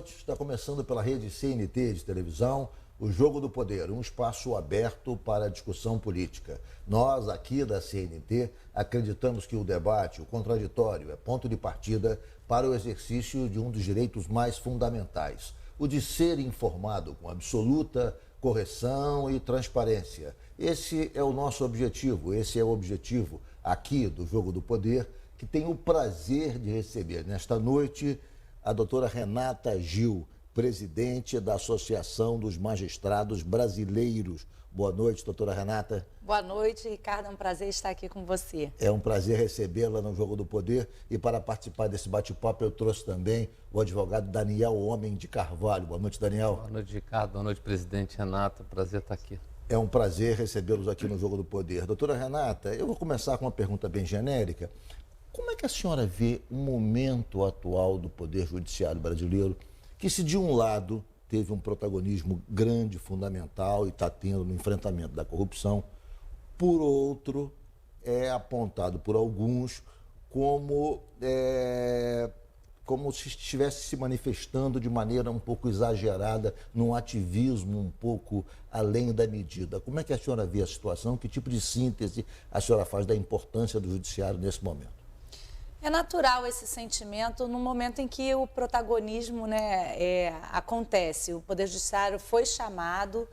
noite. Está começando pela rede CNT de televisão, o Jogo do Poder, um espaço aberto para a discussão política. Nós, aqui da CNT, acreditamos que o debate, o contraditório, é ponto de partida para o exercício de um dos direitos mais fundamentais, o de ser informado com absoluta correção e transparência. Esse é o nosso objetivo, esse é o objetivo aqui do Jogo do Poder, que tem o prazer de receber nesta noite a doutora Renata Gil, presidente da Associação dos Magistrados Brasileiros. Boa noite, doutora Renata. Boa noite, Ricardo. É um prazer estar aqui com você. É um prazer recebê-la no Jogo do Poder. E para participar desse bate-papo, eu trouxe também o advogado Daniel Homem de Carvalho. Boa noite, Daniel. Boa noite, Ricardo. Boa noite, presidente Renata. Prazer estar aqui. É um prazer recebê-los aqui no Jogo do Poder. Doutora Renata, eu vou começar com uma pergunta bem genérica. Como é que a senhora vê o momento atual do Poder Judiciário brasileiro, que se de um lado teve um protagonismo grande, fundamental e está tendo no enfrentamento da corrupção, por outro é apontado por alguns como se estivesse se manifestando de maneira um pouco exagerada, num ativismo um pouco além da medida. Como é que a senhora vê a situação? Que tipo de síntese a senhora faz da importância do judiciário nesse momento? É natural esse sentimento no momento em que o protagonismo acontece. O Poder Judiciário foi chamado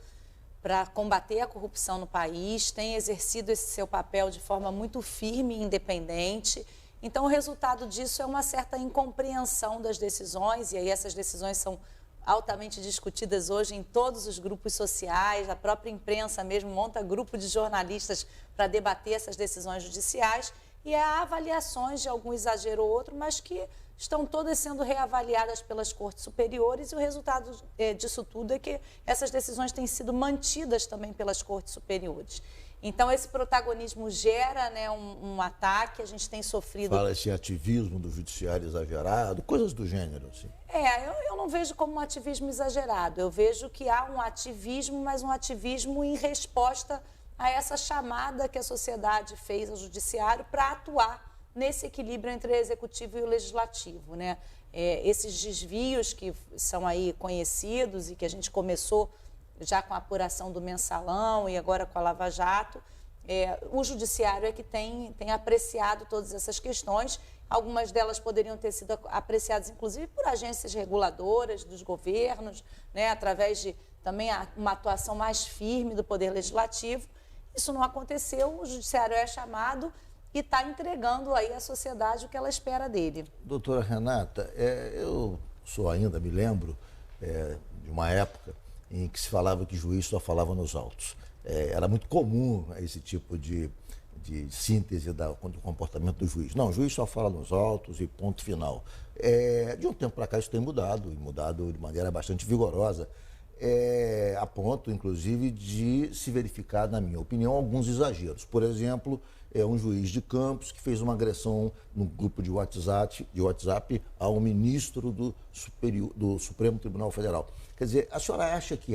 para combater a corrupção no país, tem exercido esse seu papel de forma muito firme e independente. Então, o resultado disso é uma certa incompreensão das decisões, e aí essas decisões são altamente discutidas hoje em todos os grupos sociais, a própria imprensa mesmo monta grupo de jornalistas para debater essas decisões judiciais, e há avaliações de algum exagero ou outro, mas que estão todas sendo reavaliadas pelas cortes superiores, e o resultado disso tudo é que essas decisões têm sido mantidas também pelas cortes superiores. Então, esse protagonismo gera um ataque, a gente tem sofrido... Fala esse ativismo do judiciário exagerado, coisas do gênero, assim. Eu não vejo como um ativismo exagerado, eu vejo que há um ativismo, mas um ativismo em resposta a essa chamada que a sociedade fez ao judiciário para atuar nesse equilíbrio entre o executivo e o legislativo, né? Esses desvios que são aí conhecidos e que a gente começou já com a apuração do Mensalão e agora com a Lava Jato, o judiciário é que tem apreciado todas essas questões. Algumas delas poderiam ter sido apreciadas, inclusive, por agências reguladoras dos governos, né, através de também uma atuação mais firme do Poder Legislativo. Isso não aconteceu, o judiciário é chamado e está entregando aí à sociedade o que ela espera dele. Doutora Renata, eu ainda me lembro de uma época em que se falava que juiz só falava nos autos. Era muito comum esse tipo de síntese do comportamento do juiz. Não, o juiz só fala nos autos e ponto final. De um tempo para cá isso tem mudado, e mudado de maneira bastante vigorosa. A ponto, inclusive, de se verificar, na minha opinião, alguns exageros. Por exemplo, um juiz de Campos que fez uma agressão no grupo de WhatsApp a um ministro do Supremo Tribunal Federal. Quer dizer, a senhora acha que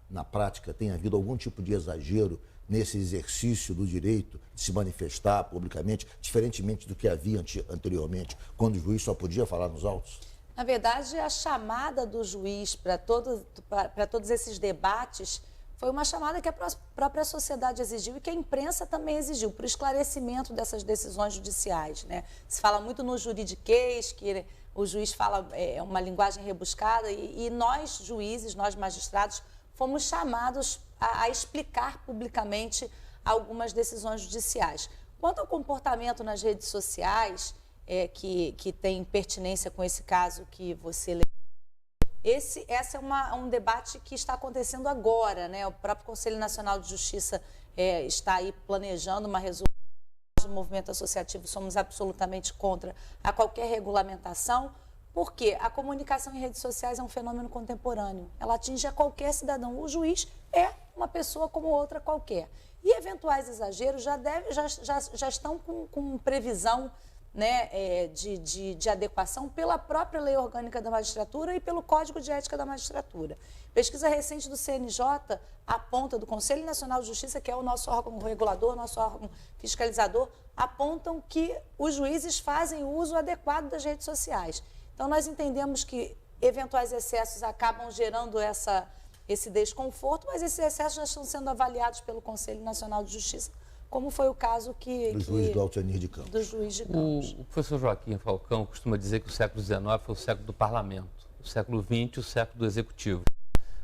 na prática, tem havido algum tipo de exagero nesse exercício do direito de se manifestar publicamente, diferentemente do que havia anteriormente, quando o juiz só podia falar nos autos? Na verdade, a chamada do juiz para todos esses debates foi uma chamada que a própria sociedade exigiu e que a imprensa também exigiu, para o esclarecimento dessas decisões judiciais, né? Se fala muito no juridiquês, que o juiz fala uma linguagem rebuscada, e nós, juízes, nós magistrados, fomos chamados a explicar publicamente algumas decisões judiciais. Quanto ao comportamento nas redes sociais, que tem pertinência com esse caso que você leu, esse é um debate que está acontecendo agora, né? O próprio Conselho Nacional de Justiça está aí planejando uma resolução. Nós, do movimento associativo, somos absolutamente contra a qualquer regulamentação, porque a comunicação em redes sociais é um fenômeno contemporâneo. Ela atinge a qualquer cidadão. O juiz é uma pessoa como outra qualquer. E eventuais exageros já estão com previsão, né, de adequação pela própria Lei Orgânica da Magistratura e pelo Código de Ética da Magistratura. Pesquisa recente do CNJ aponta, do Conselho Nacional de Justiça, que é o nosso órgão regulador, nosso órgão fiscalizador, apontam que os juízes fazem uso adequado das redes sociais. Então, nós entendemos que eventuais excessos acabam gerando esse desconforto, mas esses excessos já estão sendo avaliados pelo Conselho Nacional de Justiça, como foi o caso do juiz Glautenir de Campos. Do juiz de Campos. O professor Joaquim Falcão costuma dizer que o século XIX foi o século do parlamento, o século XX o século do executivo.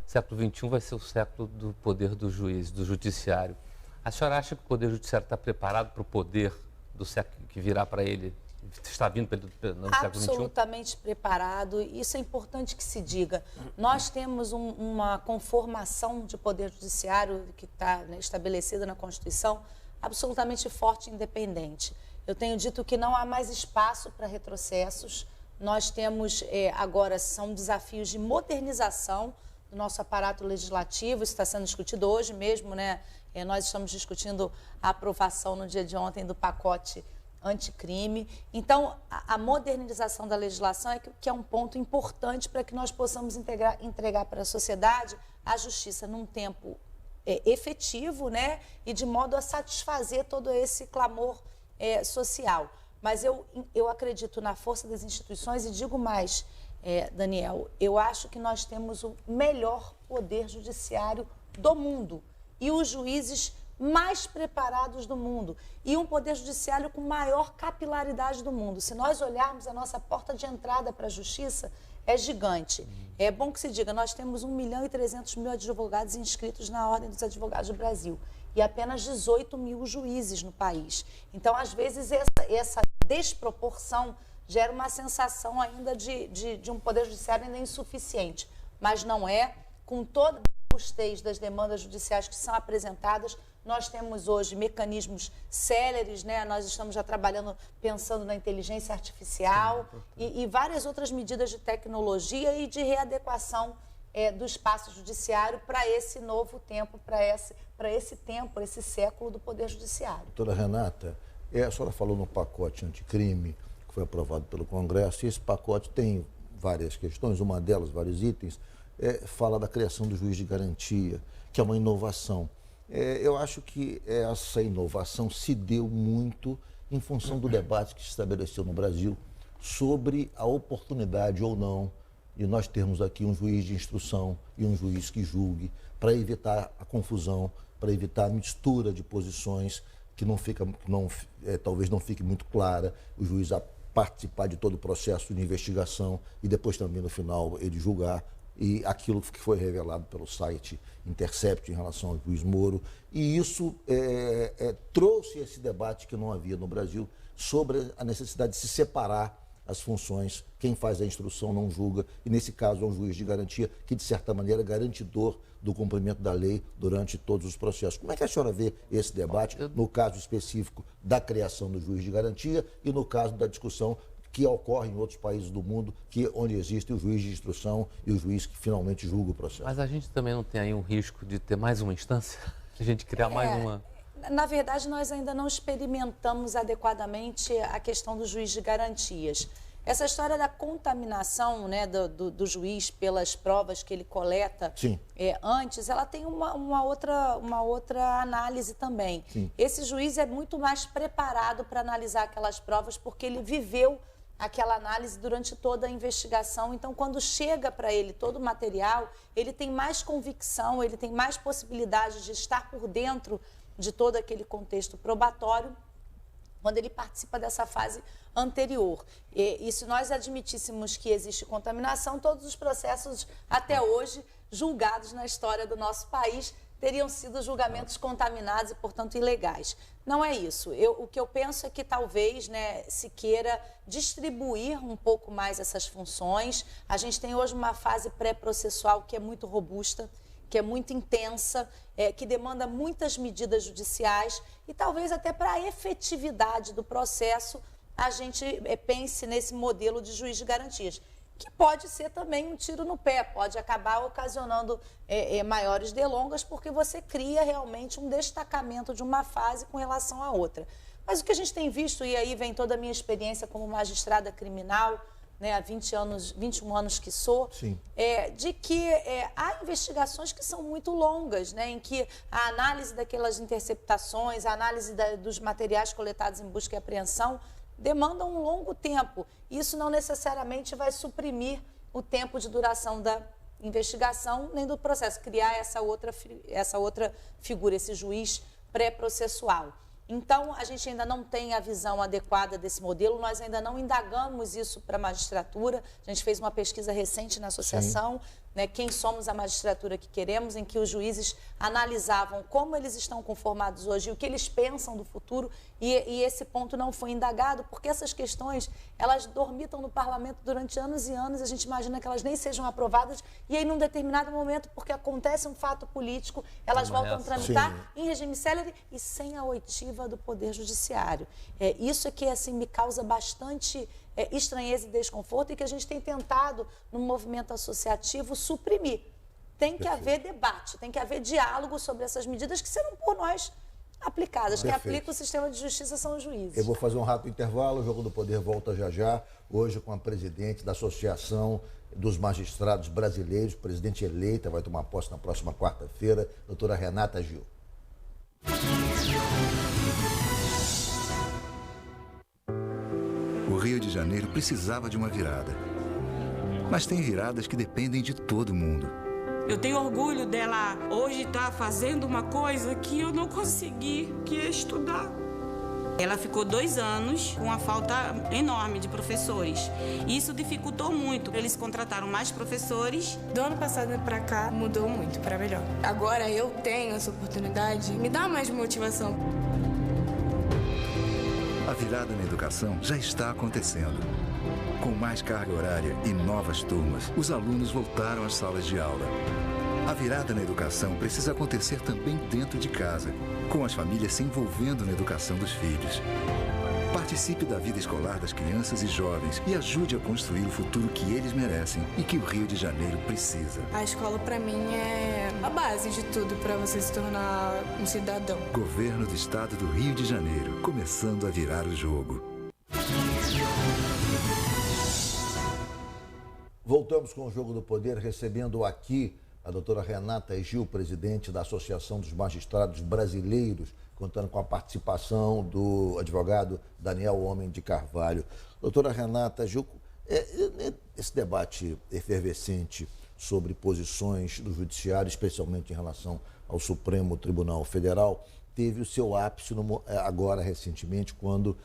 O século XXI vai ser o século do poder do juiz, do judiciário. A senhora acha que o poder judiciário está preparado para o poder do século que virá para ele, está vindo no século XXI? Absolutamente preparado. Isso é importante que se diga. Nós temos uma conformação de poder judiciário que está, né, estabelecida na Constituição, absolutamente forte e independente. Eu tenho dito que não há mais espaço para retrocessos. Nós temos agora, são desafios de modernização do nosso aparato legislativo. Isso está sendo discutido hoje mesmo, né? Nós estamos discutindo a aprovação no dia de ontem do pacote anticrime. Então, a modernização da legislação que é um ponto importante para que nós possamos entregar para a sociedade a justiça num tempo efetivo, né? E de modo a satisfazer todo esse clamor social. Mas eu acredito na força das instituições e digo mais, Daniel, eu acho que nós temos o melhor poder judiciário do mundo e os juízes mais preparados do mundo e um poder judiciário com maior capilaridade do mundo. Se nós olharmos a nossa porta de entrada para a justiça, é gigante. É bom que se diga, nós temos 1.300.000 advogados inscritos na Ordem dos Advogados do Brasil e apenas 18 mil juízes no país. Então, às vezes, essa desproporção gera uma sensação ainda de um poder judiciário ainda insuficiente, mas não é. Com toda a robustez das demandas judiciais que são apresentadas, nós temos hoje mecanismos céleres, né? Nós estamos já trabalhando, pensando na inteligência artificial e várias outras medidas de tecnologia e de readequação do espaço judiciário para esse novo tempo, para esse século do Poder Judiciário. Doutora Renata, a senhora falou no pacote anticrime, que foi aprovado pelo Congresso, e esse pacote tem várias questões, uma delas, vários itens, fala da criação do juiz de garantia, que é uma inovação. Eu acho que essa inovação se deu muito em função do debate que se estabeleceu no Brasil sobre a oportunidade ou não de nós termos aqui um juiz de instrução e um juiz que julgue, para evitar a confusão, para evitar a mistura de posições que talvez não fique muito clara, o juiz a participar de todo o processo de investigação e depois também no final ele julgar. E aquilo que foi revelado pelo site Intercept em relação ao juiz Moro. E isso trouxe esse debate que não havia no Brasil sobre a necessidade de se separar as funções. Quem faz a instrução não julga, e nesse caso é um juiz de garantia que, de certa maneira, é garantidor do cumprimento da lei durante todos os processos. Como é que a senhora vê esse debate no caso específico da criação do juiz de garantia e no caso da discussão que ocorre em outros países do mundo, onde existe o juiz de instrução e o juiz que finalmente julga o processo? Mas a gente também não tem aí um risco de ter mais uma instância? A gente criar mais uma? Na verdade, nós ainda não experimentamos adequadamente a questão do juiz de garantias. Essa história da contaminação, né, do juiz pelas provas que ele coleta antes, ela tem uma outra análise também. Sim. Esse juiz é muito mais preparado para analisar aquelas provas porque ele viveu aquela análise durante toda a investigação. Então, quando chega para ele todo o material, ele tem mais convicção, ele tem mais possibilidade de estar por dentro de todo aquele contexto probatório quando ele participa dessa fase anterior. E se nós admitíssemos que existe contaminação, todos os processos até hoje julgados na história do nosso país teriam sido julgamentos contaminados e, portanto, ilegais. Não é isso. O que eu penso é que talvez, né, se queira distribuir um pouco mais essas funções. A gente tem hoje uma fase pré-processual que é muito robusta, que é muito intensa, que demanda muitas medidas judiciais e talvez até para a efetividade do processo a gente pense nesse modelo de juiz de garantias, que pode ser também um tiro no pé, pode acabar ocasionando maiores delongas, porque você cria realmente um destacamento de uma fase com relação à outra. Mas o que a gente tem visto, e aí vem toda a minha experiência como magistrada criminal, né, há 21 anos que sou, de que há investigações que são muito longas, né, em que a análise daquelas interceptações, a análise dos materiais coletados em busca e apreensão demandam um longo tempo. Isso não necessariamente vai suprimir o tempo de duração da investigação, nem do processo, criar essa outra figura, esse juiz pré-processual. Então, a gente ainda não tem a visão adequada desse modelo, nós ainda não indagamos isso para a magistratura. A gente fez uma pesquisa recente na associação, né, quem somos a magistratura que queremos, em que os juízes analisavam como eles estão conformados hoje e o que eles pensam do futuro, e esse ponto não foi indagado, porque essas questões, elas dormitam no parlamento durante anos e anos, a gente imagina que elas nem sejam aprovadas, e aí, num determinado momento, porque acontece um fato político, elas voltam a tramitar em regime célere e sem a oitiva do Poder Judiciário. Isso é que, assim, me causa bastante estranheza e desconforto, e que a gente tem tentado, no movimento associativo, suprimir. Tem que haver debate, tem que haver diálogo sobre essas medidas que serão por nós aplicadas. Quem aplica o sistema de justiça são os juízes. Eu vou fazer um rápido intervalo, o Jogo do Poder volta já já, hoje com a presidente da Associação dos Magistrados Brasileiros, presidente eleita, vai tomar posse na próxima quarta-feira, doutora Renata Gil. O Rio de Janeiro precisava de uma virada. Mas tem viradas que dependem de todo mundo. Eu tenho orgulho dela hoje estar fazendo uma coisa que eu não consegui, que é estudar. Ela ficou 2 anos com uma falta enorme de professores. Isso dificultou muito. Eles contrataram mais professores. Do ano passado para cá mudou muito para melhor. Agora eu tenho essa oportunidade, me dá mais motivação. A virada na educação já está acontecendo. Com mais carga horária e novas turmas, os alunos voltaram às salas de aula. A virada na educação precisa acontecer também dentro de casa, com as famílias se envolvendo na educação dos filhos. Participe da vida escolar das crianças e jovens e ajude a construir o futuro que eles merecem e que o Rio de Janeiro precisa. A escola, para mim, é a base de tudo para você se tornar um cidadão. Governo do Estado do Rio de Janeiro, começando a virar o jogo. Voltamos com o Jogo do Poder, recebendo aqui a doutora Renata Gil, presidente da Associação dos Magistrados Brasileiros, contando com a participação do advogado Daniel Homem de Carvalho. Doutora Renata Gil, esse debate efervescente sobre posições do Judiciário, especialmente em relação ao Supremo Tribunal Federal, teve o seu ápice agora recentemente, quando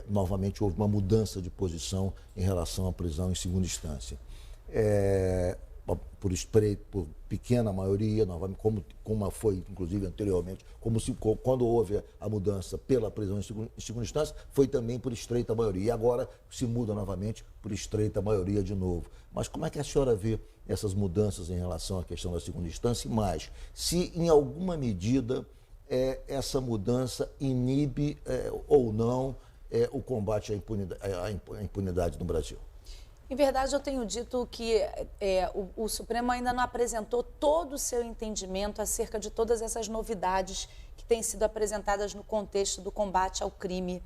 novamente houve uma mudança de posição em relação à prisão em segunda instância. Por pequena maioria, novamente, como foi inclusive anteriormente, quando houve a mudança pela prisão em segunda instância, foi também por estreita maioria. E agora se muda novamente por estreita maioria de novo. Mas como é que a senhora vê essas mudanças em relação à questão da segunda instância? E mais, se em alguma medida essa mudança inibe ou não o combate à impunidade no Brasil? Em verdade, eu tenho dito que o Supremo ainda não apresentou todo o seu entendimento acerca de todas essas novidades que têm sido apresentadas no contexto do combate ao crime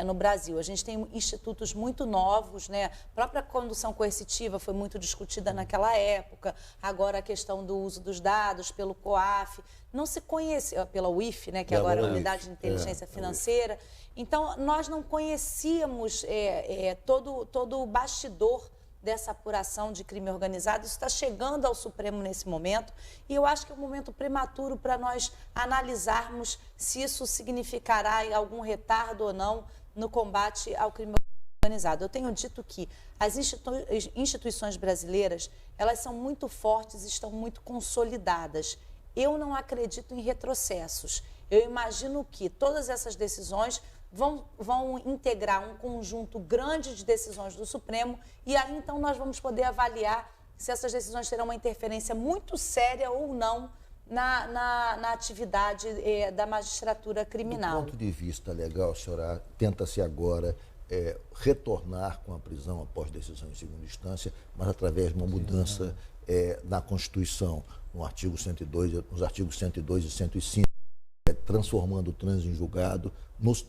no Brasil. A gente tem institutos muito novos, né? A própria condução coercitiva foi muito discutida naquela época, agora a questão do uso dos dados pelo COAF, não se conhecia, pela UIF, né? Que agora é a Unidade de Inteligência Financeira. Então, nós não conhecíamos todo o bastidor dessa apuração de crime organizado. Isso está chegando ao Supremo nesse momento, e eu acho que é um momento prematuro para nós analisarmos se isso significará algum retardo ou não no combate ao crime organizado. Eu tenho dito que as instituições brasileiras, elas são muito fortes e estão muito consolidadas. Eu não acredito em retrocessos. Eu imagino que todas essas decisões vão integrar um conjunto grande de decisões do Supremo, e aí então nós vamos poder avaliar se essas decisões terão uma interferência muito séria ou não na atividade da magistratura criminal. Do ponto de vista legal, a senhora tenta-se agora retornar com a prisão após decisão em segunda instância, mas através de uma mudança na Constituição, no artigo 102, nos artigos 102 e 105, transformando o trânsito em julgado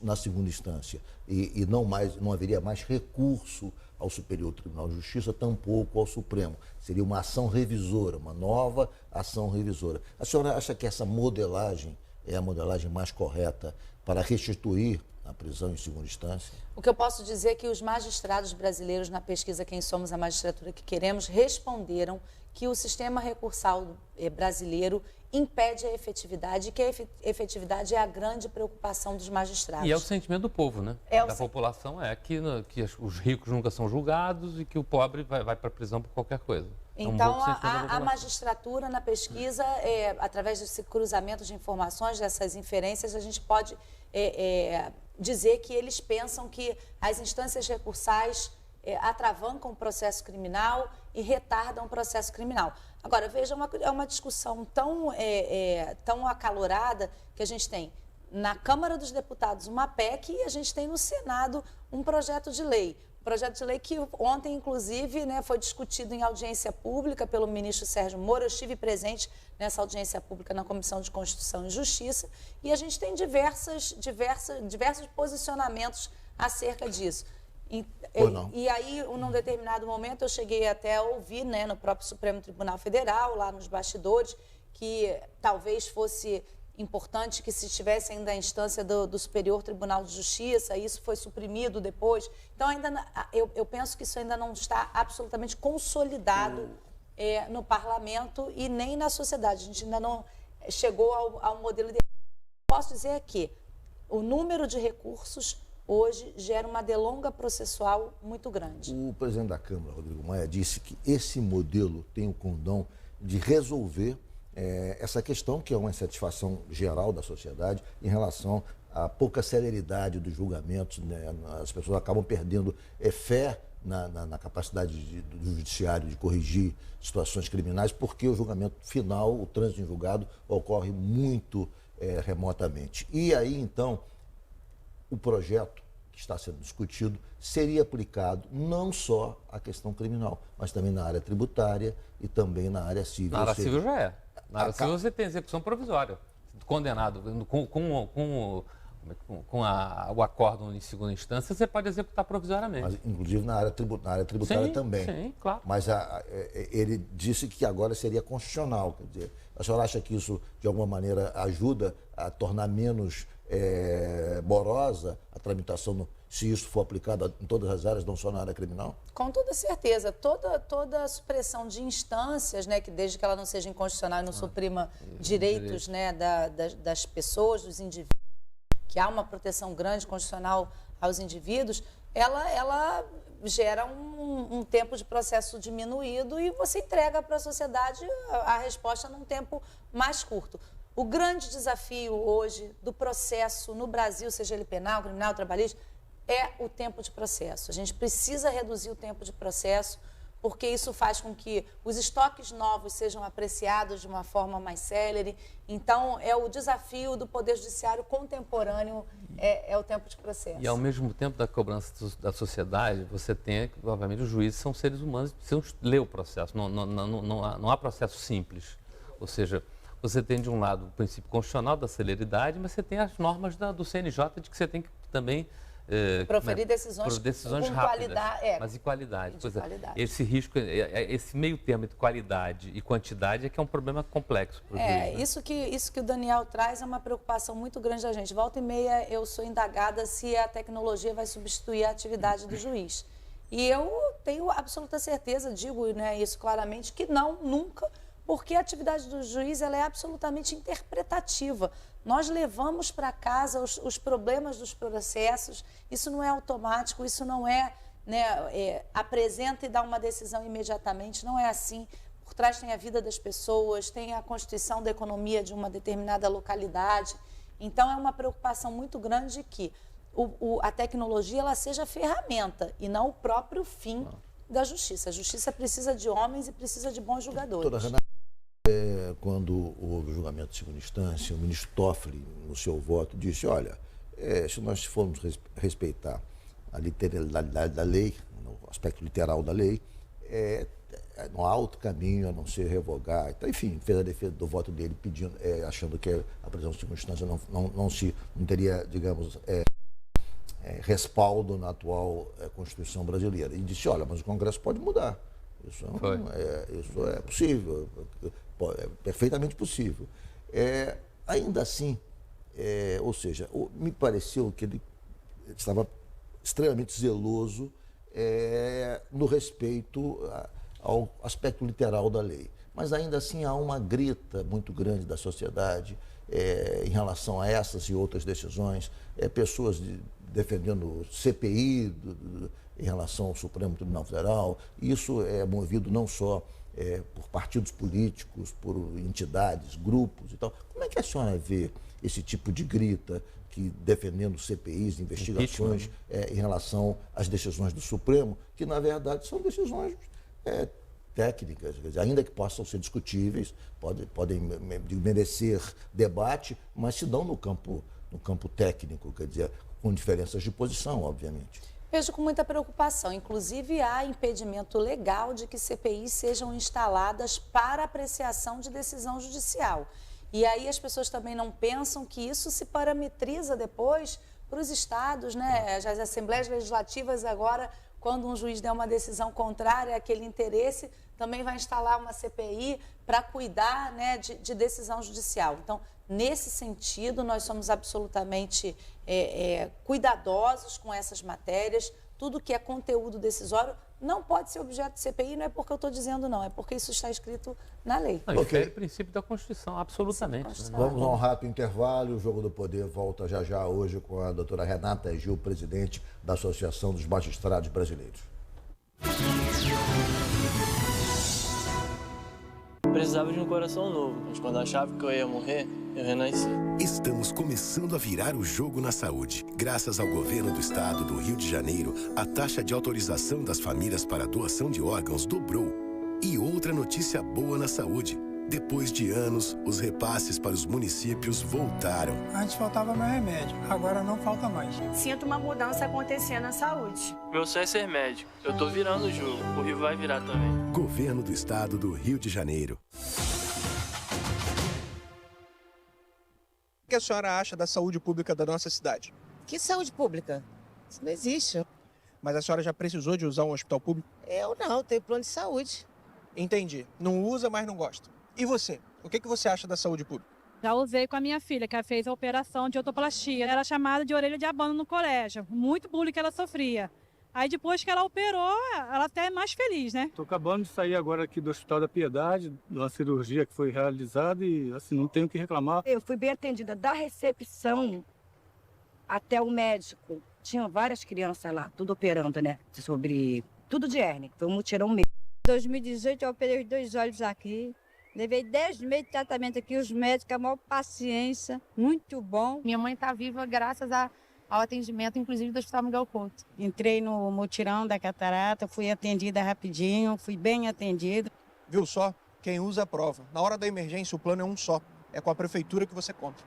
na segunda instância. E não haveria mais recurso ao Superior Tribunal de Justiça, tampouco ao Supremo. Seria uma ação revisora, uma nova ação revisora. A senhora acha que essa modelagem é a modelagem mais correta para restituir na prisão em segunda instância? O que eu posso dizer é que os magistrados brasileiros, na pesquisa Quem Somos a Magistratura que Queremos, responderam que o sistema recursal brasileiro impede a efetividade e que a efetividade é a grande preocupação dos magistrados. E é o sentimento do povo, né? Da população que os ricos nunca são julgados e que o pobre vai para a prisão por qualquer coisa. Então, a magistratura, na pesquisa, através desse cruzamento de informações, dessas inferências, a gente pode dizer que eles pensam que as instâncias recursais atravancam o processo criminal e retardam o processo criminal. Agora, veja, é uma discussão tão acalorada que a gente tem na Câmara dos Deputados uma PEC e a gente tem no Senado um projeto de lei. Um projeto de lei que ontem, inclusive, foi discutido em audiência pública pelo ministro Sérgio Moro. Eu estive presente nessa audiência pública na Comissão de Constituição e Justiça e a gente tem diversos posicionamentos acerca disso. E aí, num determinado momento, eu cheguei até a ouvir, no próprio Supremo Tribunal Federal, lá nos bastidores, que talvez fosse importante que se estivesse ainda a instância do Superior Tribunal de Justiça, isso foi suprimido depois. Então, eu penso que isso ainda não está absolutamente consolidado no parlamento e nem na sociedade. A gente ainda não chegou ao modelo ideal. O que posso dizer é que o número de recursos hoje gera uma delonga processual muito grande. O presidente da Câmara, Rodrigo Maia, disse que esse modelo tem o condão de resolver essa questão, que é uma insatisfação geral da sociedade em relação à pouca celeridade dos julgamentos. As pessoas acabam perdendo fé na capacidade do judiciário de corrigir situações criminais, porque o julgamento final, o trânsito em julgado, ocorre muito remotamente. E aí, então, o projeto que está sendo discutido seria aplicado não só à questão criminal, mas também na área tributária e também na área civil. Na área civil já é. Na área civil você tem execução provisória. Condenado com o acórdão em segunda instância, você pode executar provisoriamente. Mas, inclusive, na área tributária também. Sim, claro. Mas ele disse que agora seria constitucional. Quer dizer, a senhora acha que isso, de alguma maneira, ajuda a tornar menos morosa a tramitação, se isso for aplicado em todas as áreas, não só na área criminal? Com toda certeza. Toda supressão de instâncias, que desde que ela não seja inconstitucional e não suprima direitos das pessoas, dos indivíduos, que há uma proteção grande constitucional aos indivíduos, ela gera um tempo de processo diminuído e você entrega para a sociedade a resposta num tempo mais curto. O grande desafio hoje do processo no Brasil, seja ele penal, criminal, trabalhista, é o tempo de processo. A gente precisa reduzir o tempo de processo, porque isso faz com que os estoques novos sejam apreciados de uma forma mais célere. Então, é o desafio do Poder Judiciário contemporâneo, é o tempo de processo. E, ao mesmo tempo da cobrança da sociedade, você tem, obviamente, os juízes são seres humanos, precisam ler o processo. Não há processo simples. Ou seja, você tem, de um lado, o princípio constitucional da celeridade, mas você tem as normas do CNJ de que você tem que também proferir decisões rápidas, qualidade, mas em qualidade. Qualidade. Esse risco, esse meio termo entre qualidade e quantidade é que é um problema complexo para o juiz, né? Isso que o Daniel traz é uma preocupação muito grande da gente. Volta e meia eu sou indagada se a tecnologia vai substituir a atividade do juiz. E eu tenho absoluta certeza, digo isso claramente, que não, nunca, porque a atividade do juiz ela é absolutamente interpretativa. Nós levamos para casa os problemas dos processos, isso não é automático, isso não apresenta e dá uma decisão imediatamente, não é assim. Por trás tem a vida das pessoas, tem a constituição da economia de uma determinada localidade. Então, é uma preocupação muito grande que a tecnologia ela seja ferramenta e não o próprio fim da justiça. A justiça precisa de homens e precisa de bons julgadores. Doutora Renata, quando houve o julgamento de segunda instância, o ministro Toffoli, no seu voto, disse, olha, se nós formos respeitar a literalidade da lei, o aspecto literal da lei, não há outro caminho a não ser revogar. Então, enfim, fez a defesa do voto dele, pedindo, achando que a prisão de segunda instância não teria, digamos, respaldo na atual Constituição brasileira. E disse, olha, mas o Congresso pode mudar. Isso é possível, é perfeitamente possível. Ainda assim, ou seja, me pareceu que ele estava extremamente zeloso no respeito ao aspecto literal da lei. Mas ainda assim há uma grita muito grande da sociedade em relação a essas e outras decisões, pessoas defendendo CPI em relação ao Supremo Tribunal Federal. Isso é movido não só por partidos políticos, por entidades, grupos e tal. Como é que a senhora vê esse tipo de grita que defendendo CPIs, investigações em relação às decisões do Supremo, que na verdade são decisões técnicas, quer dizer, ainda que possam ser discutíveis, podem merecer debate, mas se dão no campo técnico, quer dizer, com diferenças de posição, obviamente. Vejo com muita preocupação. Inclusive, há impedimento legal de que CPIs sejam instaladas para apreciação de decisão judicial. E aí as pessoas também não pensam que isso se parametriza depois para os estados, né? As assembleias legislativas agora, quando um juiz der uma decisão contrária àquele interesse, também vai instalar uma CPI para cuidar, né, de decisão judicial. Então, nesse sentido, nós somos absolutamente cuidadosos com essas matérias. Tudo que é conteúdo decisório não pode ser objeto de CPI, não é porque eu estou dizendo não, é porque isso está escrito na lei. Não, okay. É o princípio da Constituição, absolutamente. Vamos a um rápido intervalo, o Jogo do Poder volta já hoje com a doutora Renata Gil, presidente da Associação dos Magistrados Brasileiros. Precisava de um coração novo, mas quando achava que eu ia morrer, eu renasci. Estamos começando a virar o jogo na saúde. Graças ao governo do estado do Rio de Janeiro, a taxa de autorização das famílias para doação de órgãos dobrou. E outra notícia boa na saúde. Depois de anos, os repasses para os municípios voltaram. Antes faltava meu remédio, agora não falta mais. Sinto uma mudança acontecer na saúde. Meu sonho é ser médico. Eu tô virando o jogo. O Rio vai virar também. Governo do Estado do Rio de Janeiro. O que a senhora acha da saúde pública da nossa cidade? Que saúde pública? Isso não existe. Mas a senhora já precisou de usar um hospital público? Eu não, tenho plano de saúde. Entendi. Não usa, mas não gosta. E você? O que você acha da saúde pública? Já usei com a minha filha, que ela fez a operação de otoplastia. Era chamada de orelha de abano no colégio. Muito bullying que ela sofria. Aí depois que ela operou, ela até é mais feliz, né? Estou acabando de sair agora aqui do Hospital da Piedade, de uma cirurgia que foi realizada e assim, não tenho o que reclamar. Eu fui bem atendida da recepção até o médico. Tinham várias crianças lá, tudo operando, né? Tudo de hérnia, foi um mutirão mesmo. Em 2018 eu operei os 2 olhos aqui. Levei 10 meses de tratamento aqui, os médicos, a maior paciência, muito bom. Minha mãe está viva graças ao atendimento, inclusive, do Hospital Miguel Couto. Entrei no mutirão da catarata, fui atendida rapidinho, fui bem atendida. Viu só? Quem usa a prova. Na hora da emergência, o plano é um só. É com a prefeitura que você conta.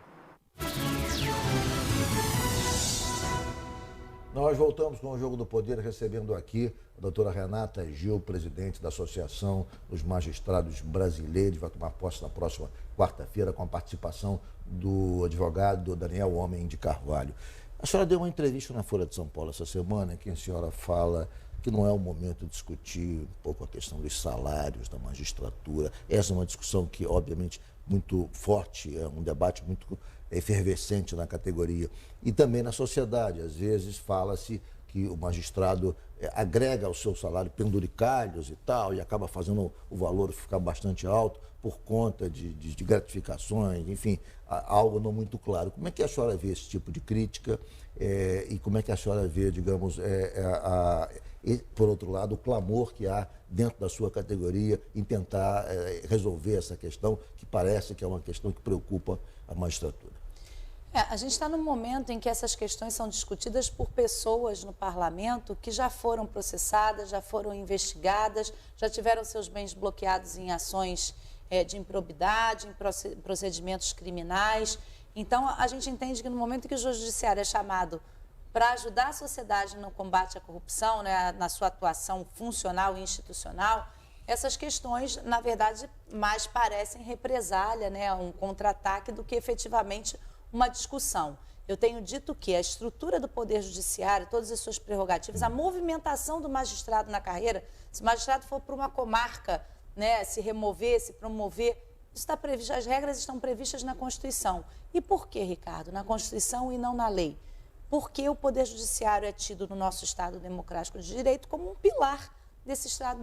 Nós voltamos com o Jogo do Poder, recebendo aqui a doutora Renata Gil, presidente da Associação dos Magistrados Brasileiros, vai tomar posse na próxima quarta-feira com a participação do advogado Daniel Homem de Carvalho. A senhora deu uma entrevista na Folha de São Paulo essa semana, em que a senhora fala que não é o momento de discutir um pouco a questão dos salários da magistratura. Essa é uma discussão que, obviamente, muito forte, é um debate muito efervescente na categoria e também na sociedade. Às vezes fala-se que o magistrado agrega ao seu salário penduricalhos e tal, e acaba fazendo o valor ficar bastante alto por conta de gratificações, enfim, algo não muito claro. Como é que a senhora vê esse tipo de crítica e como é que a senhora vê, digamos, por outro lado, o clamor que há dentro da sua categoria em tentar resolver essa questão, que parece que é uma questão que preocupa a magistratura? A gente está num momento em que essas questões são discutidas por pessoas no parlamento que já foram processadas, já foram investigadas, já tiveram seus bens bloqueados em ações de improbidade, em procedimentos criminais. Então, a gente entende que no momento em que o judiciário é chamado para ajudar a sociedade no combate à corrupção, né, na sua atuação funcional e institucional, essas questões, na verdade, mais parecem represália, né, um contra-ataque do que efetivamente uma discussão. Eu tenho dito que a estrutura do Poder Judiciário, todas as suas prerrogativas, a movimentação do magistrado na carreira, se o magistrado for para uma comarca, né, se remover, se promover, isso está previsto, as regras estão previstas na Constituição. E por que, Ricardo? Na Constituição e não na lei? porque o Poder Judiciário é tido no nosso Estado democrático de direito como um pilar desse Estado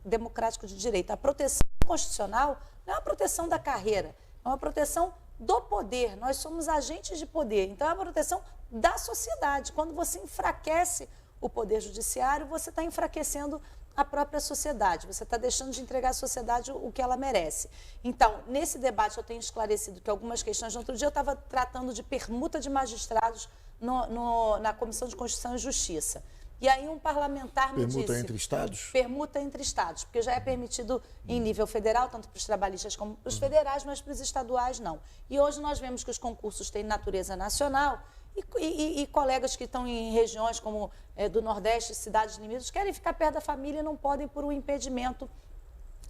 democrático de direito. A proteção constitucional não é uma proteção da carreira, é uma proteção do poder. Nós somos agentes de poder, então é uma proteção da sociedade. Quando você enfraquece o Poder Judiciário, você está enfraquecendo a própria sociedade, você está deixando de entregar à sociedade o que ela merece. Então, nesse debate eu tenho esclarecido que algumas questões, no outro dia eu estava tratando de permuta de magistrados na Comissão de Constituição e Justiça. E aí um parlamentar me disse... Permuta entre estados? Permuta entre estados, porque já é permitido em nível federal, tanto para os trabalhistas como para os federais, mas para os estaduais não. E hoje nós vemos que os concursos têm natureza nacional e colegas que estão em regiões como do Nordeste, cidades limítrofes, querem ficar perto da família e não podem por um impedimento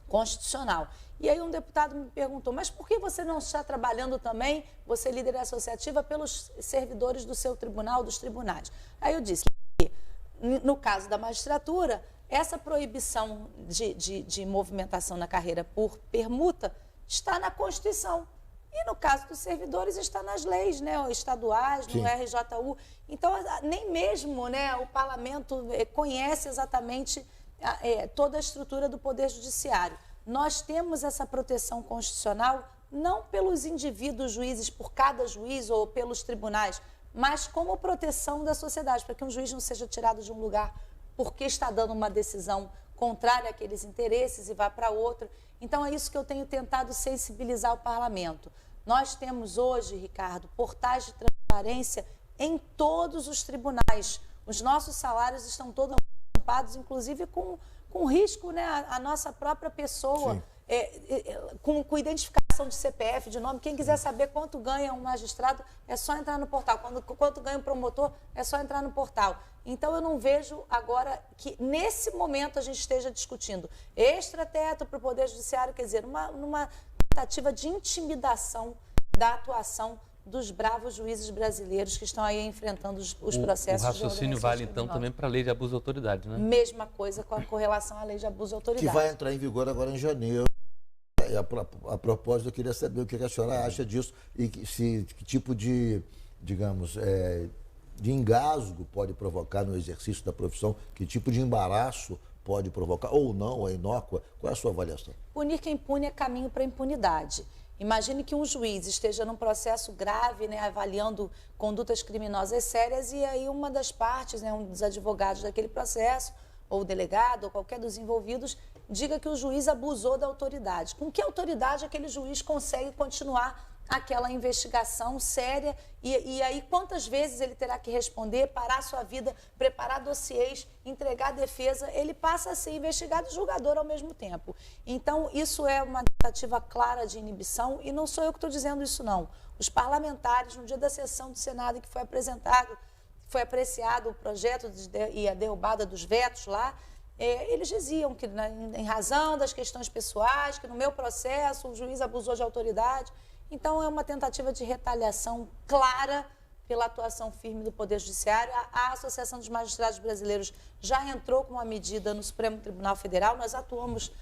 constitucional. E aí um deputado me perguntou, mas por que você não está trabalhando também, você líder associativa, pelos servidores do seu tribunal, dos tribunais? Aí eu disse que, no caso da magistratura, essa proibição de movimentação na carreira por permuta está na Constituição. E no caso dos servidores está nas leis, né, estaduais, no RJU. Então, nem mesmo, né, o parlamento conhece exatamente toda a estrutura do Poder Judiciário. Nós temos essa proteção constitucional não pelos indivíduos juízes, por cada juiz ou pelos tribunais, mas como proteção da sociedade, para que um juiz não seja tirado de um lugar porque está dando uma decisão contrária àqueles interesses e vá para outro. Então, é isso que eu tenho tentado sensibilizar o parlamento. Nós temos hoje, Ricardo, portais de transparência em todos os tribunais. Os nossos salários estão todos ocupados, inclusive com risco, né, a nossa própria pessoa, com identificação de CPF, de nome. Quem quiser saber quanto ganha um magistrado, é só entrar no portal. Quanto ganha um promotor, é só entrar no portal. Então, eu não vejo agora que, nesse momento, a gente esteja discutindo extrateto para o Poder Judiciário, quer dizer, numa tentativa de intimidação da atuação dos bravos juízes brasileiros que estão aí enfrentando os processos. O raciocínio vale, então, também para a lei de abuso de autoridade, né? Mesma coisa com relação à lei de abuso de autoridade. Que vai entrar em vigor agora em janeiro. A propósito, eu queria saber o que a senhora acha disso e que tipo de, digamos, de engasgo pode provocar no exercício da profissão, que tipo de embaraço pode provocar, ou não, é inócua. Qual é a sua avaliação? Punir quem pune é caminho para a impunidade. Imagine que um juiz esteja num processo grave, né, avaliando condutas criminosas sérias, e aí uma das partes, né, um dos advogados daquele processo, ou o delegado, ou qualquer dos envolvidos, diga que o juiz abusou da autoridade. Com que autoridade aquele juiz consegue continuar aquela investigação séria? E aí quantas vezes ele terá que responder, parar sua vida, preparar dossiês, entregar a defesa? Ele passa a ser investigado e julgador ao mesmo tempo. Então, isso é uma tentativa clara de inibição, e não sou eu que estou dizendo isso, não. Os parlamentares, no dia da sessão do Senado em que foi foi apreciado o projeto e a derrubada dos vetos lá, eles diziam que, em razão das questões pessoais, que no meu processo o juiz abusou de autoridade. Então, é uma tentativa de retaliação clara pela atuação firme do Poder Judiciário. A Associação dos Magistrados Brasileiros já entrou com uma medida no Supremo Tribunal Federal. Nós atuamos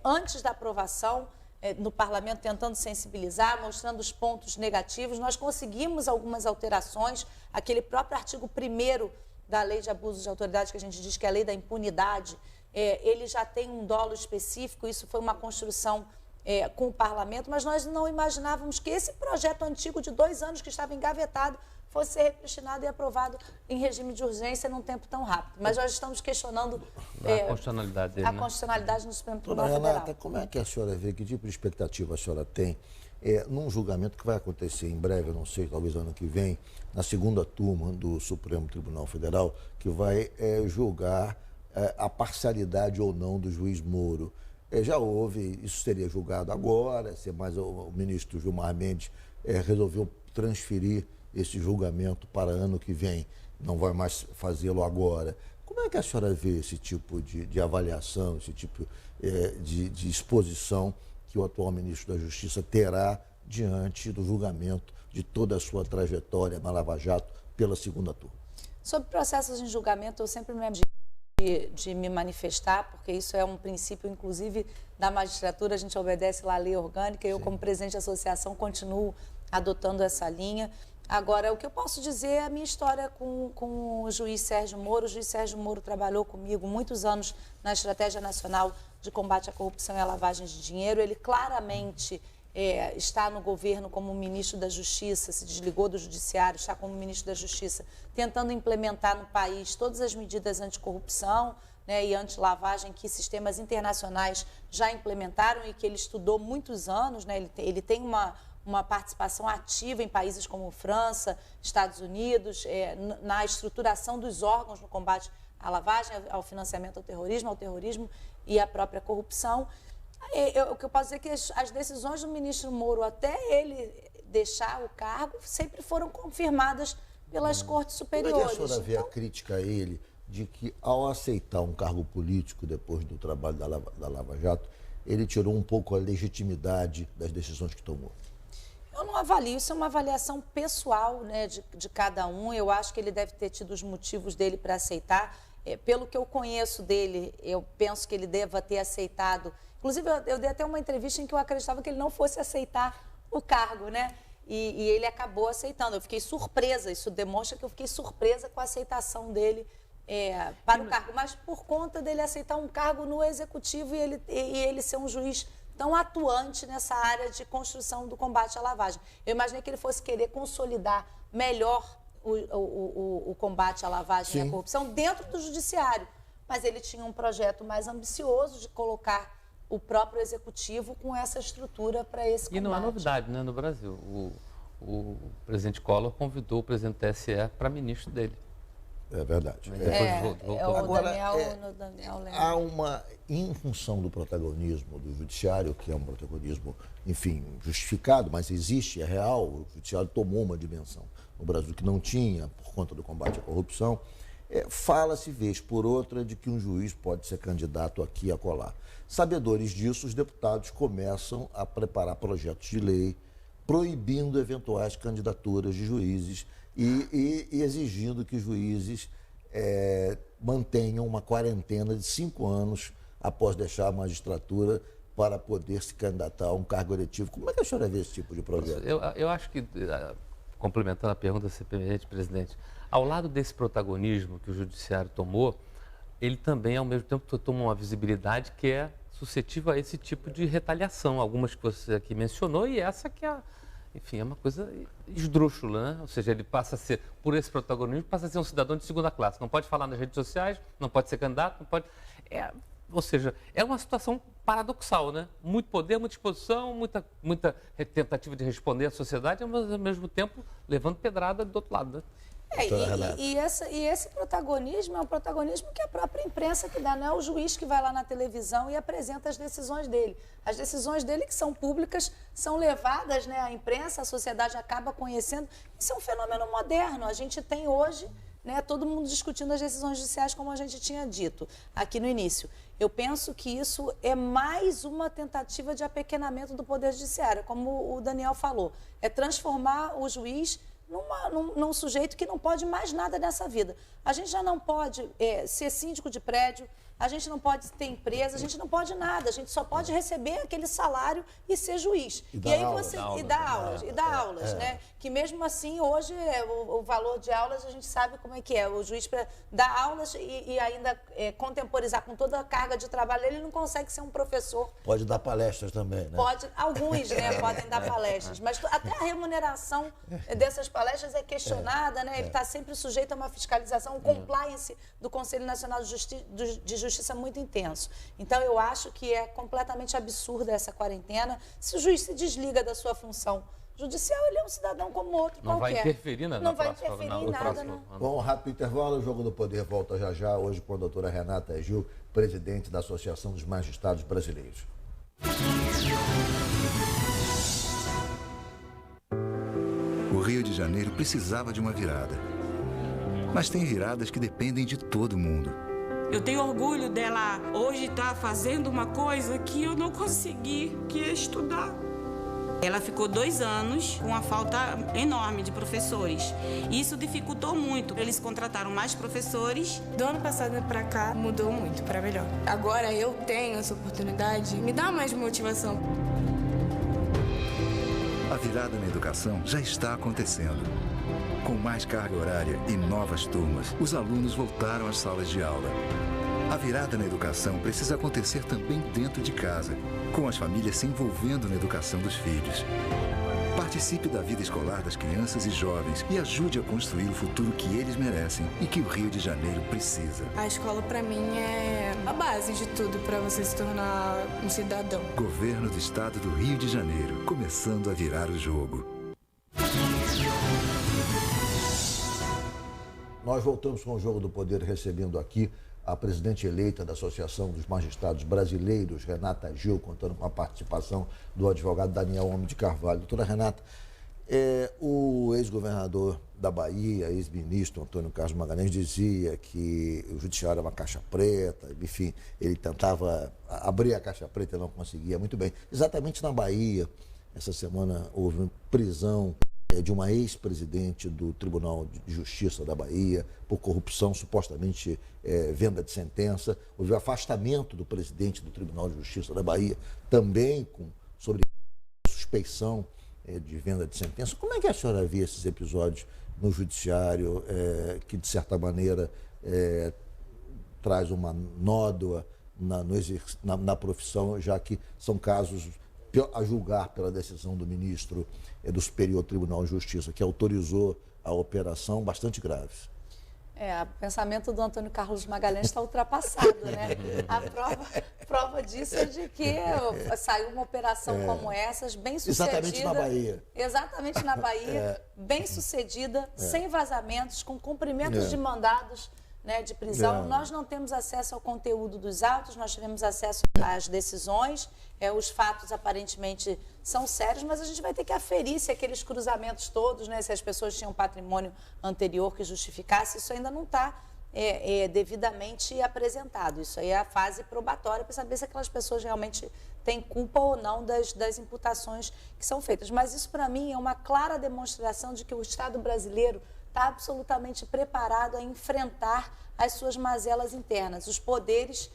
antes da aprovação no Parlamento, tentando sensibilizar, mostrando os pontos negativos. Nós conseguimos algumas alterações. Aquele próprio artigo 1º da Lei de Abuso de Autoridade, que a gente diz que é a lei da impunidade, ele já tem um dolo específico. Isso foi uma construção com o Parlamento, mas nós não imaginávamos que esse projeto antigo de 2 anos que estava engavetado fosse ser repristinado e aprovado em regime de urgência num tempo tão rápido. Mas nós estamos questionando a constitucionalidade dele, a constitucionalidade no Supremo Tribunal Renata, Federal. como é que a senhora vê, que tipo de expectativa a senhora tem num julgamento que vai acontecer em breve, eu não sei, talvez ano que vem, na segunda turma do Supremo Tribunal Federal, que vai julgar a parcialidade ou não do juiz Moro? Já houve, isso seria julgado agora, mas o ministro Gilmar Mendes resolveu transferir esse julgamento para ano que vem, não vai mais fazê-lo agora. Como é que a senhora vê esse tipo de avaliação, esse tipo de exposição que o atual ministro da Justiça terá diante do julgamento de toda a sua trajetória na Lava Jato pela segunda turma? Sobre processos em julgamento, eu sempre me de me manifestar, porque isso é um princípio, inclusive, da magistratura. A gente obedece lá a lei orgânica e eu, como presidente da associação, continuo adotando essa linha. Agora, o que eu posso dizer é a minha história com o juiz Sérgio Moro. O juiz Sérgio Moro trabalhou comigo muitos anos na Estratégia Nacional de Combate à Corrupção e à Lavagem de Dinheiro. Ele claramente está no governo como ministro da Justiça, se desligou do Judiciário, está como ministro da Justiça, tentando implementar no país todas as medidas anticorrupção, né, e anti-lavagem que sistemas internacionais já implementaram e que ele estudou muitos anos, né, ele tem uma participação ativa em países como França, Estados Unidos, na estruturação dos órgãos no combate à lavagem, ao financiamento ao terrorismo e à própria corrupção. O que eu posso dizer é que as decisões do ministro Moro, até ele deixar o cargo, sempre foram confirmadas pelas cortes superiores. Como é que a senhora vê a crítica a ele de que, ao aceitar um cargo político depois do trabalho da Lava Jato, ele tirou um pouco a legitimidade das decisões que tomou? Eu não avalio, isso é uma avaliação pessoal, né, de cada um. Eu acho que ele deve ter tido os motivos dele para aceitar. Pelo que eu conheço dele, eu penso que ele deva ter aceitado. Inclusive, eu dei até uma entrevista em que eu acreditava que ele não fosse aceitar o cargo, né? E ele acabou aceitando. Eu fiquei surpresa, isso demonstra que eu fiquei surpresa com a aceitação dele para o cargo. Mas por conta dele aceitar um cargo no Executivo e ele ser um juiz tão atuante nessa área de construção do combate à lavagem. Eu imaginei que ele fosse querer consolidar melhor o combate à lavagem e à corrupção dentro do Judiciário. Mas ele tinha um projeto mais ambicioso de colocar o próprio Executivo com essa estrutura para esse combate. E não é novidade, né, no Brasil. O presidente Collor convidou o presidente do TSE para ministro dele. É verdade. Há uma, em função do protagonismo do Judiciário, que é um protagonismo, enfim, justificado, mas existe, é real, o Judiciário tomou uma dimensão no Brasil que não tinha, por conta do combate à corrupção. Fala-se, vez por outra, de que um juiz pode ser candidato aqui e acolá. Sabedores disso, os deputados começam a preparar projetos de lei proibindo eventuais candidaturas de juízes e exigindo que juízes mantenham uma quarentena de 5 anos após deixar a magistratura para poder se candidatar a um cargo eletivo. Como é que a senhora vê esse tipo de projeto? Eu acho que, complementando a pergunta, se permite, presidente, ao lado desse protagonismo que o Judiciário tomou, ele também, ao mesmo tempo, toma uma visibilidade que é suscetível a esse tipo de retaliação. Algumas que você aqui mencionou e essa que enfim, é uma coisa esdrúxula, né? Ou seja, ele passa a ser, por esse protagonismo, passa a ser um cidadão de segunda classe. Não pode falar nas redes sociais, não pode ser candidato, não pode... Ou seja, é uma situação paradoxal, né? Muito poder, muita exposição, muita tentativa de responder à sociedade, mas, ao mesmo tempo, levando pedrada do outro lado, né? E esse protagonismo é um protagonismo que a própria imprensa que dá, não é o juiz que vai lá na televisão e apresenta as decisões dele. As decisões dele, que são públicas, são levadas, né, à imprensa, a sociedade acaba conhecendo. Isso é um fenômeno moderno. A gente tem hoje, né, todo mundo discutindo as decisões judiciais, como a gente tinha dito aqui no início. Eu penso que isso é mais uma tentativa de apequenamento do Poder Judiciário, como o Daniel falou. É transformar o juiz num sujeito que não pode mais nada nessa vida. A gente já não pode ser síndico de prédio, a gente não pode ter empresa, a gente não pode nada, a gente só pode receber aquele salário e ser juiz. E dar aulas, né? Que mesmo assim, hoje, o valor de aulas, a gente sabe como é que é. O juiz, para dar aulas e ainda contemporizar com toda a carga de trabalho, ele não consegue ser um professor. Pode dar palestras também, né? Alguns, né, podem dar palestras, mas até a remuneração dessas palestras é questionada, né? Ele está sempre sujeito a uma fiscalização, um compliance do Conselho Nacional de Justiça muito intenso. Então, eu acho que é completamente absurda essa quarentena. Se o juiz se desliga da sua função judicial, ele é um cidadão como outro qualquer. Não vai interferir na Não vai interferir em nada, não. Bom, rápido intervalo, o Jogo do Poder volta já, hoje com a doutora Renata Gil, presidente da Associação dos Magistrados Brasileiros. O Rio de Janeiro precisava de uma virada. Mas tem viradas que dependem de todo mundo. Eu tenho orgulho dela hoje estar fazendo uma coisa que eu não consegui, que é estudar. Ela ficou 2 anos com uma falta enorme de professores. Isso dificultou muito. Eles contrataram mais professores. Do ano passado para cá, mudou muito para melhor. Agora eu tenho essa oportunidade, me dá mais motivação. A virada na educação já está acontecendo. Com mais carga horária e novas turmas, os alunos voltaram às salas de aula. A virada na educação precisa acontecer também dentro de casa, com as famílias se envolvendo na educação dos filhos. Participe da vida escolar das crianças e jovens e ajude a construir o futuro que eles merecem e que o Rio de Janeiro precisa. A escola, para mim, é a base de tudo para você se tornar um cidadão. Governo do Estado do Rio de Janeiro, começando a virar o jogo. Nós voltamos com o Jogo do Poder, recebendo aqui a presidente eleita da Associação dos Magistrados Brasileiros, Renata Gil, contando com a participação do advogado Daniel Homem de Carvalho. Doutora Renata, o ex-governador da Bahia, ex-ministro Antônio Carlos Magalhães, dizia que o judiciário é uma caixa preta, enfim, ele tentava abrir a caixa preta e não conseguia. Muito bem. Exatamente na Bahia, essa semana houve uma prisão de uma ex-presidente do Tribunal de Justiça da Bahia por corrupção, supostamente venda de sentença. Houve o afastamento do presidente do Tribunal de Justiça da Bahia, também sobre suspeição de venda de sentença. Como é que a senhora vê esses episódios no judiciário que, de certa maneira, traz uma nódoa na profissão, já que são casos a julgar pela decisão do ministro do Superior Tribunal de Justiça, que autorizou a operação, bastante graves? O pensamento do Antônio Carlos Magalhães está ultrapassado, né? A prova disso é de que saiu uma operação como essas, bem sucedida. Exatamente na Bahia. Exatamente na Bahia, bem sucedida, sem vazamentos, com cumprimentos de mandados, né, de prisão. Nós não temos acesso ao conteúdo dos autos, nós tivemos acesso às decisões, os fatos aparentemente são sérios, mas a gente vai ter que aferir se aqueles cruzamentos todos, né, se as pessoas tinham patrimônio anterior que justificasse, isso ainda não está devidamente apresentado. Isso aí é a fase probatória para saber se aquelas pessoas realmente têm culpa ou não das imputações que são feitas. Mas isso, para mim, é uma clara demonstração de que o Estado brasileiro está absolutamente preparado a enfrentar as suas mazelas internas. Os poderes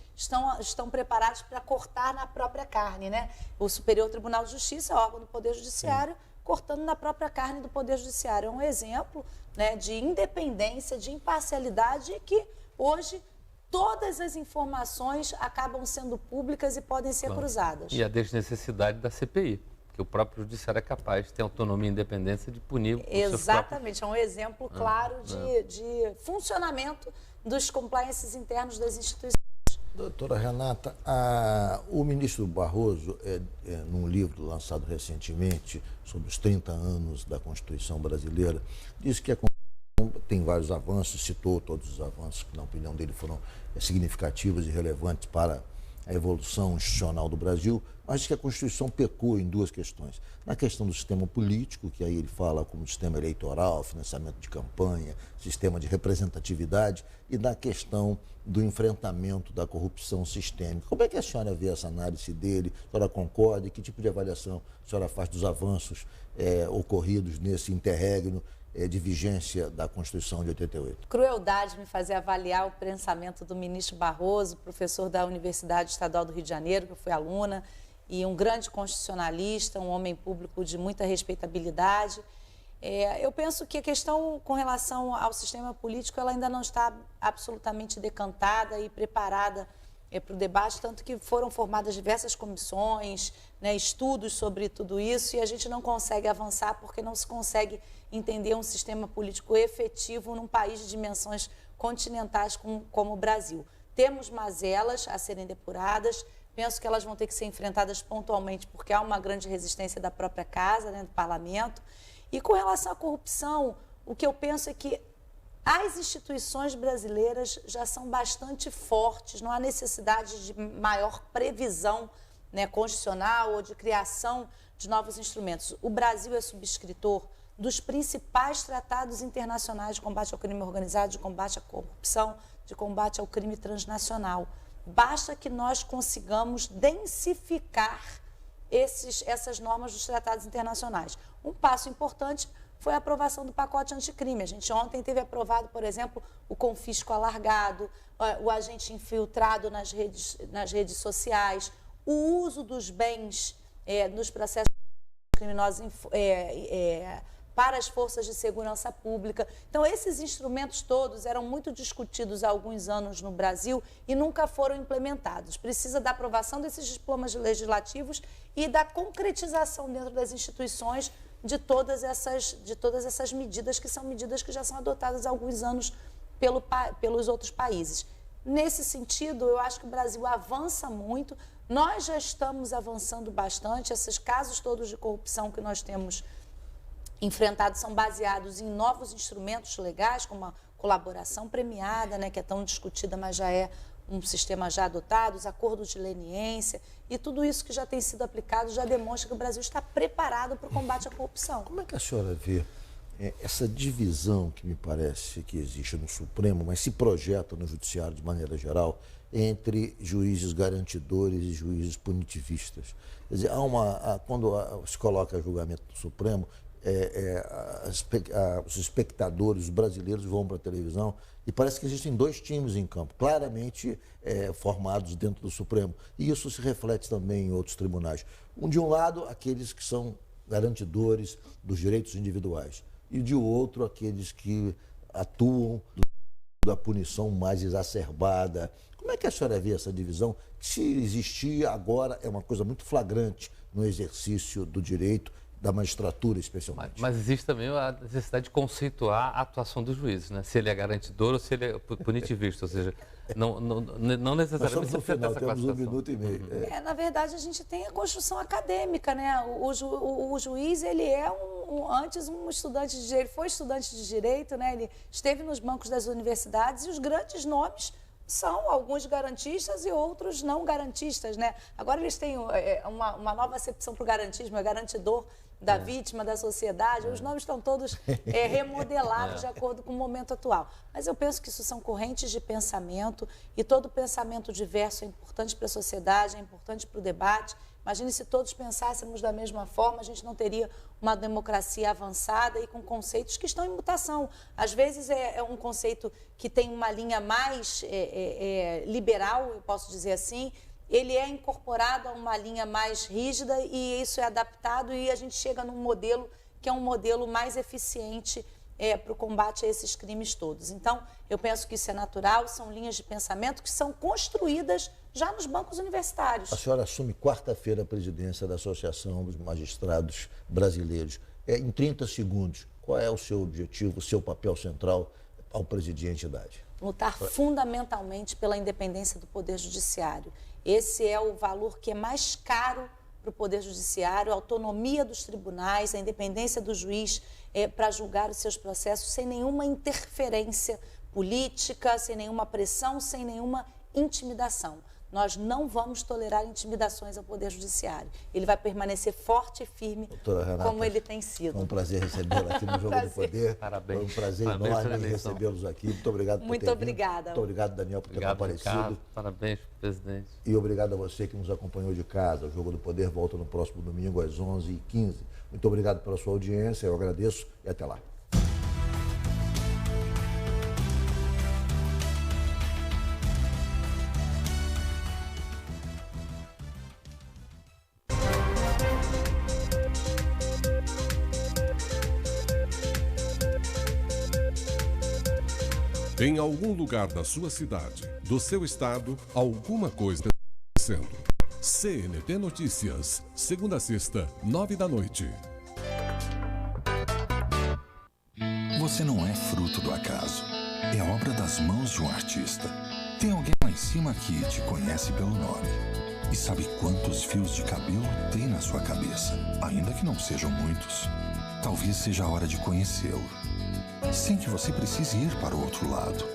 estão preparados para cortar na própria carne, né? O Superior Tribunal de Justiça, órgão do Poder Judiciário, cortando na própria carne do Poder Judiciário. É um exemplo, né, de independência, de imparcialidade, e que hoje todas as informações acabam sendo públicas e podem ser cruzadas. E a desnecessidade da CPI. Que o próprio judiciário é capaz de ter autonomia e independência de punir. Exatamente, é um exemplo claro de funcionamento dos compliances internos das instituições. Doutora Renata, o ministro Barroso, num livro lançado recentemente sobre os 30 anos da Constituição brasileira, disse que a Constituição tem vários avanços, citou todos os avanços que, na opinião dele, foram significativos e relevantes para a evolução institucional do Brasil, mas que a Constituição pecou em duas questões. Na questão do sistema político, que aí ele fala como sistema eleitoral, financiamento de campanha, sistema de representatividade, e na questão do enfrentamento da corrupção sistêmica. Como é que a senhora vê essa análise dele? A senhora concorda? E que tipo de avaliação a senhora faz dos avanços ocorridos nesse interregno de vigência da Constituição de 88? Crueldade me fazer avaliar o pensamento do ministro Barroso, professor da Universidade Estadual do Rio de Janeiro, que eu fui aluna, e um grande constitucionalista, um homem público de muita respeitabilidade. Eu penso que a questão com relação ao sistema político, ela ainda não está absolutamente decantada e preparada para o debate, tanto que foram formadas diversas comissões, né, estudos sobre tudo isso, e a gente não consegue avançar porque não se consegue entender um sistema político efetivo num país de dimensões continentais como o Brasil. Temos mazelas a serem depuradas, penso que elas vão ter que ser enfrentadas pontualmente, porque há uma grande resistência da própria casa, né, do parlamento. E com relação à corrupção, o que eu penso é que as instituições brasileiras já são bastante fortes, não há necessidade de maior previsão, né, constitucional ou de criação de novos instrumentos. O Brasil é subscritor dos principais tratados internacionais de combate ao crime organizado, de combate à corrupção, de combate ao crime transnacional. Basta que nós consigamos densificar essas normas dos tratados internacionais. Um passo importante foi a aprovação do pacote anticrime. A gente ontem teve aprovado, por exemplo, o confisco alargado, o agente infiltrado nas redes sociais, o uso dos bens nos processos criminosos para as forças de segurança pública. Então, esses instrumentos todos eram muito discutidos há alguns anos no Brasil e nunca foram implementados. Precisa da aprovação desses diplomas legislativos e da concretização dentro das instituições de todas essas medidas, que são medidas que já são adotadas há alguns anos pelos outros países. Nesse sentido, eu acho que o Brasil avança muito, nós já estamos avançando bastante, esses casos todos de corrupção que nós temos enfrentados são baseados em novos instrumentos legais, como a colaboração premiada, né, que é tão discutida, mas já é um sistema já adotado, os acordos de leniência, e tudo isso que já tem sido aplicado já demonstra que o Brasil está preparado para o combate à corrupção. Como é que a senhora vê essa divisão que me parece que existe no Supremo, mas se projeta no Judiciário de maneira geral, entre juízes garantidores e juízes punitivistas? Quer dizer, quando se coloca julgamento do Supremo, os espectadores, os brasileiros vão para a televisão e parece que existem dois times em campo, claramente formados dentro do Supremo. E isso se reflete também em outros tribunais. De um lado, aqueles que são garantidores dos direitos individuais. E de outro, aqueles que atuam da punição mais exacerbada. Como é que a senhora vê essa divisão? Que se existir agora é uma coisa muito flagrante no exercício do direito, da magistratura especialmente. Mas existe também a necessidade de conceituar a atuação dos juízes, né? Se ele é garantidor ou se ele é punitivista, ou seja, não necessariamente... Nós no final, temos 1 minuto e meio. Na verdade, a gente tem a construção acadêmica, né? O juiz, ele é antes um estudante de direito, foi estudante de direito, né? Ele esteve nos bancos das universidades e os grandes nomes são alguns garantistas e outros não garantistas, né? Agora eles têm uma nova acepção para o garantismo, é garantidor da vítima, da sociedade. Os nomes estão todos remodelados de acordo com o momento atual. Mas eu penso que isso são correntes de pensamento e todo pensamento diverso é importante para a sociedade, é importante para o debate. Imagine se todos pensássemos da mesma forma, a gente não teria uma democracia avançada e com conceitos que estão em mutação. Às vezes é um conceito que tem uma linha mais liberal, eu posso dizer assim, ele é incorporado a uma linha mais rígida e isso é adaptado e a gente chega num modelo que é um modelo mais eficiente para o combate a esses crimes todos. Então, eu penso que isso é natural, são linhas de pensamento que são construídas já nos bancos universitários. A senhora assume quarta-feira a presidência da Associação dos Magistrados Brasileiros. Em 30 segundos, qual é o seu objetivo, o seu papel central ao presidir a entidade? Lutar fundamentalmente pela independência do Poder Judiciário. Esse é o valor que é mais caro para o Poder Judiciário, a autonomia dos tribunais, a independência do juiz para julgar os seus processos sem nenhuma interferência política, sem nenhuma pressão, sem nenhuma intimidação. Nós não vamos tolerar intimidações ao Poder Judiciário. Ele vai permanecer forte e firme, Renata, como ele tem sido. Foi um prazer recebê-la aqui no Jogo do Poder. Parabéns. Foi um prazer enorme recebê-los aqui. Muito obrigado por ter vindo. Muito obrigada. Muito obrigado, Daniel, por ter aparecido. Ricardo. Parabéns, presidente. E obrigado a você que nos acompanhou de casa. O Jogo do Poder volta no próximo domingo às 11h15. Muito obrigado pela sua audiência, eu agradeço e até lá. Em algum lugar da sua cidade, do seu estado, alguma coisa está acontecendo. CNT Notícias, segunda a sexta, 21h. Você não é fruto do acaso. É obra das mãos de um artista. Tem alguém lá em cima que te conhece pelo nome e sabe quantos fios de cabelo tem na sua cabeça, ainda que não sejam muitos. Talvez seja a hora de conhecê-lo, sem que você precise ir para o outro lado.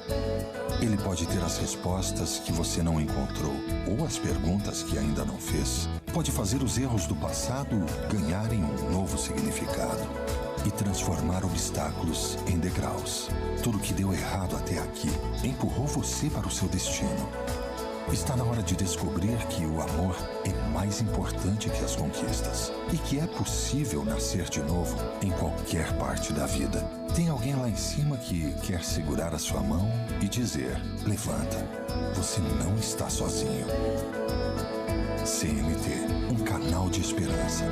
Ele pode ter as respostas que você não encontrou ou as perguntas que ainda não fez. Pode fazer os erros do passado ganharem um novo significado e transformar obstáculos em degraus. Tudo que deu errado até aqui empurrou você para o seu destino. Está na hora de descobrir que o amor é mais importante que as conquistas e que é possível nascer de novo em qualquer parte da vida. Tem alguém lá em cima que quer segurar a sua mão e dizer: levanta, você não está sozinho. CNT, um canal de esperança.